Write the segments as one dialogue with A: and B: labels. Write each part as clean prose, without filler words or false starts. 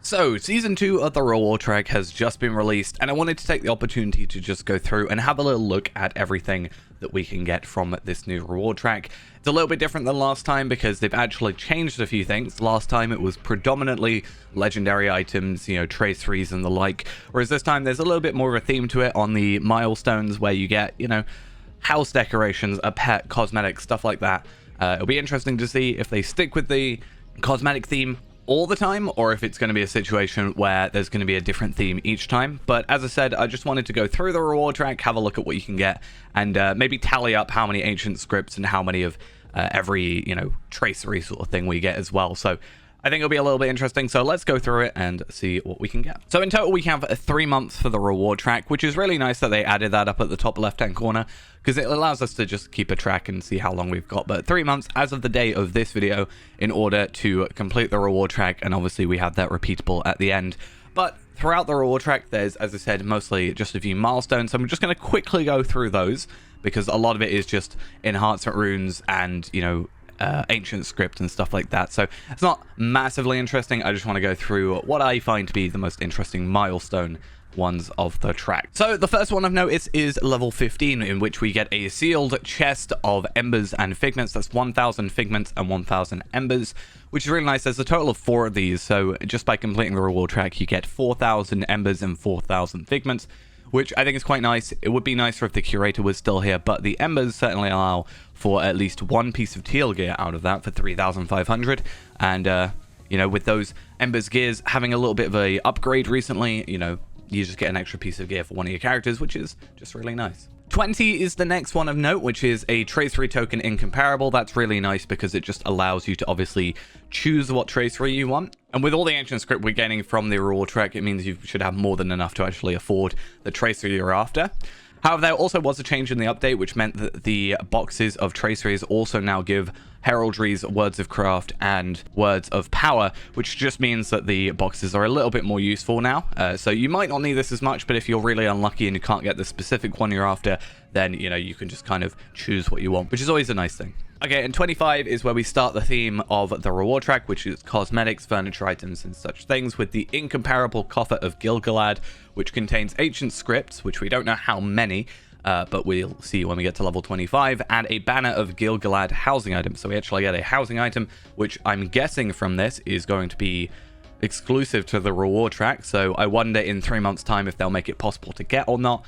A: So, Season 2 of the reward track has just been released, and I wanted to take the opportunity to just go through and have a little look at everything that we can get from this new reward track. It's a little bit different than last time because they've actually changed a few things. Last time it was predominantly legendary items, you know, traceries and the like, whereas this time there's a little bit more of a theme to it on the milestones where you get, you know, house decorations, a pet, cosmetics, stuff like that. It'll be interesting to see if they stick with the cosmetic theme all the time, or if it's going to be a situation where there's going to be a different theme each time. But as I said, I just wanted to go through the reward track, have a look at what you can get, and maybe tally up how many ancient scripts and how many of every, you know, tracery sort of thing we get as well. So I think it'll be a little bit interesting, so let's go through it and see what we can get. So in total, we have 3 months for the reward track, which is really nice that they added that up at the top left-hand corner, because it allows us to just keep a track and see how long we've got. But 3 months as of the day of this video in order to complete the reward track, and obviously we have that repeatable at the end. But throughout the reward track, there's, as I said, mostly just a few milestones, so I'm just going to quickly go through those, because a lot of it is just enhancement runes and, you know, ancient script and stuff like that. So it's not massively interesting. I just want to go through what I find to be the most interesting milestone ones of the track. So the first one I've noticed is level 15, in which we get a sealed chest of embers and figments. That's 1,000 figments and 1,000 embers, which is really nice. There's a total of 4 of these, so just by completing the reward track you get 4,000 embers and 4,000 figments, which I think is quite nice. It would be nicer if the curator was still here, but the embers certainly allow for at least one piece of teal gear out of that for 3,500. And, you know, with those embers gears having a little bit of a upgrade recently, you know, you just get an extra piece of gear for one of your characters, which is just really nice. 20 is the next one of note, which is a tracery token incomparable. That's really nice because it just allows you to obviously choose what tracery you want. And with all the ancient script we're getting from the reward track, it means you should have more than enough to actually afford the tracery you're after. However, there also was a change in the update, which meant that the boxes of traceries also now give heraldries, words of craft, and words of power, which just means that the boxes are a little bit more useful now. So you might not need this as much, but if you're really unlucky and you can't get the specific one you're after, then, you know, you can just kind of choose what you want, which is always a nice thing. Okay, and 25 is where we start the theme of the reward track, which is cosmetics, furniture items, and such things, with the incomparable coffer of Gil-galad, which contains ancient scripts, which we don't know how many, but we'll see when we get to level 25, and a banner of Gil-galad housing items. So we actually get a housing item, which I'm guessing from this is going to be exclusive to the reward track. So I wonder in 3 months' time if they'll make it possible to get or not.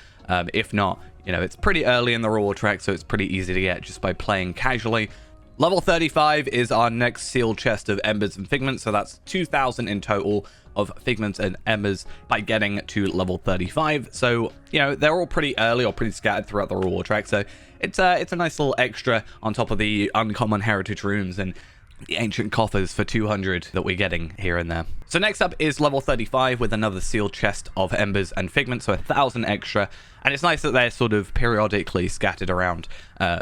A: If not, you know, it's pretty early in the reward track, so it's pretty easy to get just by playing casually. Level 35 is our next sealed chest of embers and figments, so that's 2,000 in total of figments and embers by getting to level 35. So, you know, they're all pretty early or pretty scattered throughout the reward track, so it's a nice little extra on top of the uncommon heritage runes and the ancient coffers for 200 that we're getting here and there. So next up is level 35 with another sealed chest of embers and figments, so 1,000 extra. And it's nice that they're sort of periodically scattered around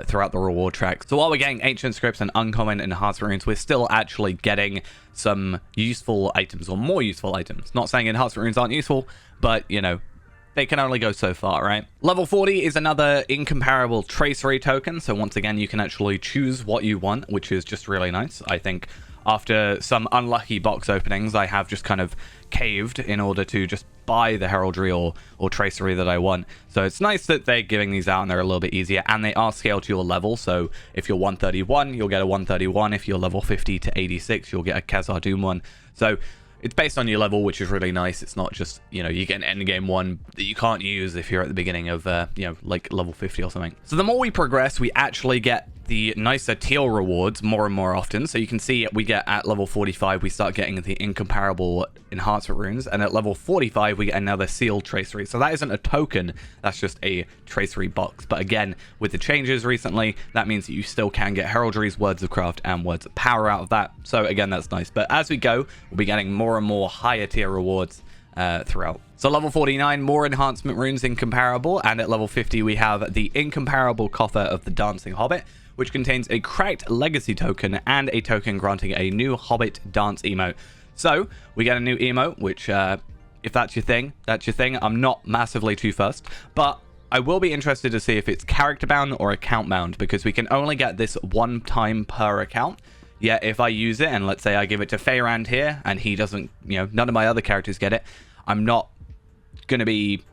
A: throughout the reward track. So while we're getting ancient scripts and uncommon enhancement runes, we're still actually getting some useful items, or more useful items. Not saying enhancement runes aren't useful, but, you know, they can only go so far, right? Level 40 is another incomparable tracery token. So once again, you can actually choose what you want, which is just really nice. I think after some unlucky box openings, I have just kind of caved in order to just buy the heraldry or tracery that I want. So it's nice that they're giving these out and they're a little bit easier, and they are scaled to your level. So if you're 131, you'll get a 131. If you're level 50 to 86, you'll get a Khazar Doom one. So it's based on your level, which is really nice. It's not just, you know, you get an end game one that you can't use if you're at the beginning of, you know, like level 50 or something. So the more we progress, we actually get the nicer teal rewards more and more often. So you can see we get at level 45, we start getting the incomparable enhancement runes. And at level 45, we get another sealed tracery. So that isn't a token, that's just a tracery box. But again, with the changes recently, that means that you still can get heraldries, words of craft, and words of power out of that. So again, that's nice. But as we go, we'll be getting more and more higher tier rewards throughout. So level 49, more enhancement runes incomparable. And at level 50, we have the incomparable coffer of the Dancing Hobbit, which contains a cracked legacy token and a token granting a new Hobbit dance emote. So we get a new emote, which if that's your thing, that's your thing. I'm not massively too fussed, but I will be interested to see if it's character bound or account bound, because we can only get this one time per account. Yet if I use it, and let's say I give it to Feyrand here, and he doesn't, none of my other characters get it, I'm not going to be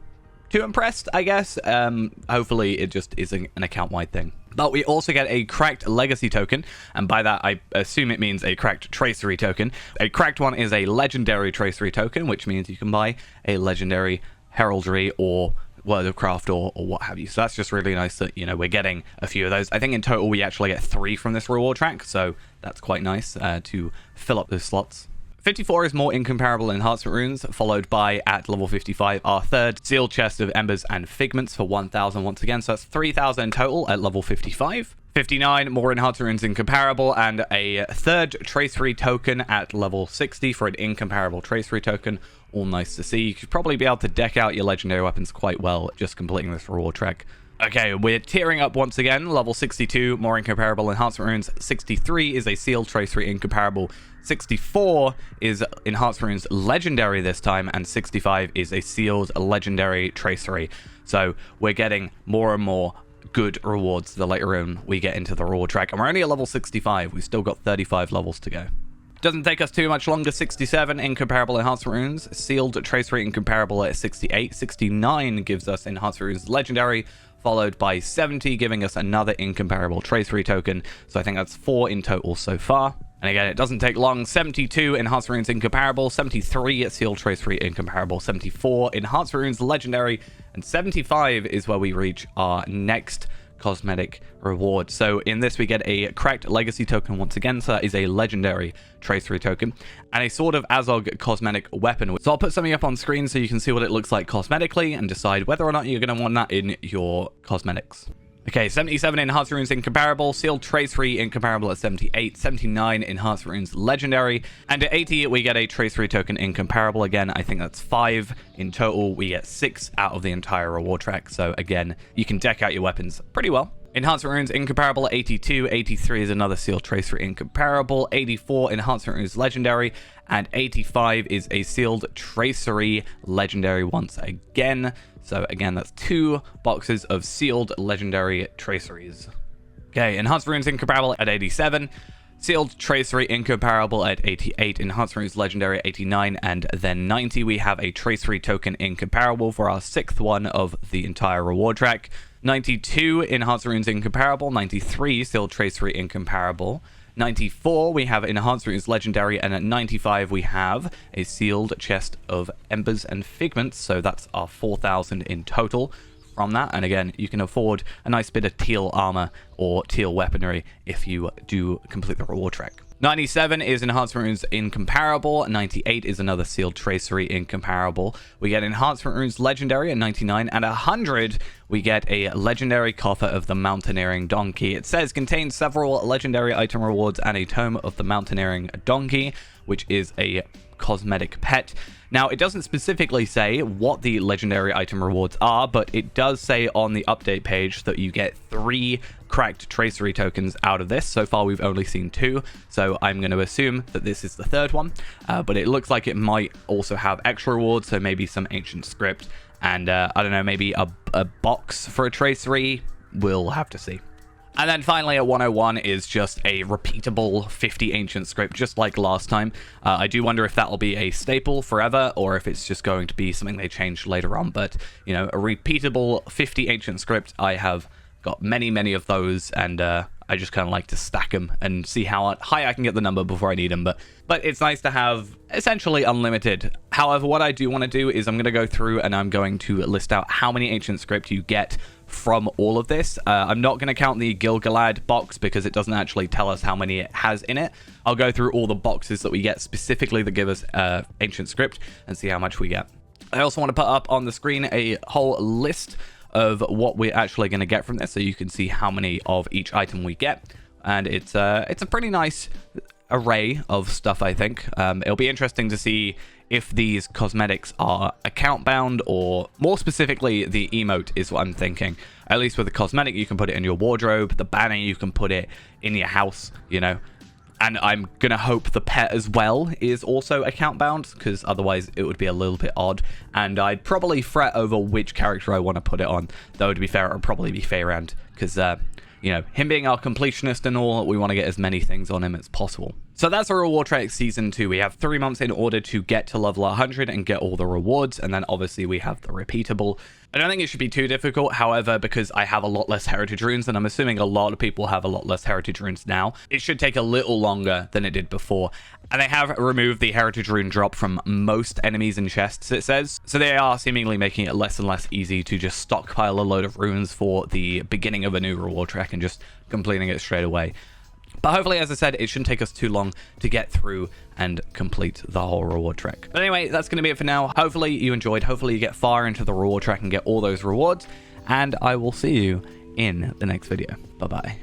A: too impressed, I guess. Hopefully it just is an account-wide thing. But we also get a cracked legacy token, and by that I assume it means a cracked tracery token. A cracked one is a legendary tracery token, which means you can buy a legendary heraldry or World of Craft or what have you. So that's just really nice that, we're getting a few of those. I think in total we actually get 3 from this reward track, so that's quite nice to fill up those slots. 54 is more incomparable enhancement runes, followed by, at level 55, our third sealed chest of embers and figments for 1,000 once again, so that's 3,000 in total at level 55. 59, more enhancement runes incomparable, and a third tracery token at level 60 for an incomparable tracery token. All nice to see. You could probably be able to deck out your legendary weapons quite well just completing this reward track. Okay, we're tearing up once again. Level 62, more incomparable enhancement runes. 63 is a sealed tracery incomparable. 64 is enhancement runes legendary this time, and 65 is a sealed legendary tracery. So we're getting more and more good rewards the later on we get into the reward track, and we're only at level 65. We've still got 35 levels to go. Doesn't take us too much longer. 67 incomparable enhancement runes, sealed tracery incomparable at 68. 69 gives us enhancement runes legendary, followed by 70 giving us another incomparable tracery token. So I think that's 4 in total so far. And again, it doesn't take long. 72 enhancement runes incomparable, 73 sealed tracery incomparable, 74 enhancement runes legendary, and 75 is where we reach our next cosmetic reward. So in this we get a cracked legacy token once again, so that is a legendary tracery token, and a Sword of Azog cosmetic weapon. So I'll put something up on screen so you can see what it looks like cosmetically and decide whether or not you're going to want that in your cosmetics. Okay, 77 enhanced runes incomparable, sealed tracery incomparable at 78, 79 enhanced runes legendary, and at 80 we get a tracery token incomparable. Again, I think that's 5 in total. We get 6 out of the entire reward track, so again, you can deck out your weapons pretty well. Enhancement runes incomparable at 82, 83 is another sealed tracery incomparable, 84 enhancement runes legendary, and 85 is a sealed tracery legendary once again. So again, that's 2 boxes of sealed legendary traceries. Okay, enhanced runes incomparable at 87, sealed tracery incomparable at 88, enhanced runes legendary at 89, and then 90 we have a tracery token incomparable for our 6th one of the entire reward track. 92 enhanced runes incomparable, 93 sealed tracery incomparable. 94 we have enhanced runes legendary, and at 95 we have a sealed chest of embers and figments, so that's our 4,000 in total from that. And again, you can afford a nice bit of teal armor or teal weaponry if you do complete the reward track. 97 is enhancement runes incomparable, 98 is another sealed tracery incomparable. We get enhancement runes legendary at 99, and 100 we get a legendary coffer of the mountaineering donkey. It says contains several legendary item rewards and a tome of the mountaineering donkey, which is a cosmetic pet. Now, it doesn't specifically say what the legendary item rewards are, but it does say on the update page that you get 3 cracked tracery tokens out of this. So far, we've only seen 2, so I'm going to assume that this is the 3rd one, but it looks like it might also have extra rewards, so maybe some ancient script, and I don't know, maybe a box for a tracery. We'll have to see. And then finally at 101 is just a repeatable 50 ancient script, just like last time. I do wonder if that'll be a staple forever, or if it's just going to be something they change later on. But, a repeatable 50 ancient script, I have got many of those, and I just kind of like to stack them and see how high I can get the number before I need them. But it's nice to have essentially unlimited. However, what I do want to do is I'm going to go through and I'm going to list out how many ancient script you get from all of this. I'm not going to count the Gil-galad box because it doesn't actually tell us how many it has in it. I'll go through all the boxes that we get specifically that give us ancient script and see how much we get. I also want to put up on the screen a whole list of what we're actually going to get from this, so you can see how many of each item we get. And it's a pretty nice array of stuff, I think. It'll be interesting to see if these cosmetics are account bound, or more specifically the emote is what I'm thinking. At least with the cosmetic, you can put it in your wardrobe. The banner, you can put it in your house, and I'm gonna hope the pet as well is also account bound, because otherwise it would be a little bit odd, and I'd probably fret over which character I want to put it on. Though to be fair, it would probably be Feyrand, because you know, him being our completionist and all, we want to get as many things on him as possible. So that's our reward track season 2. We have 3 months in order to get to level 100 and get all the rewards. And then obviously we have the repeatable. I don't think it should be too difficult. However, because I have a lot less heritage runes, and I'm assuming a lot of people have a lot less heritage runes now, it should take a little longer than it did before. And they have removed the heritage rune drop from most enemies and chests, it says. So they are seemingly making it less and less easy to just stockpile a load of runes for the beginning of a new reward track and just completing it straight away. But hopefully, as I said, it shouldn't take us too long to get through and complete the whole reward track. But anyway, that's going to be it for now. Hopefully you enjoyed. Hopefully you get far into the reward track and get all those rewards. And I will see you in the next video. Bye-bye.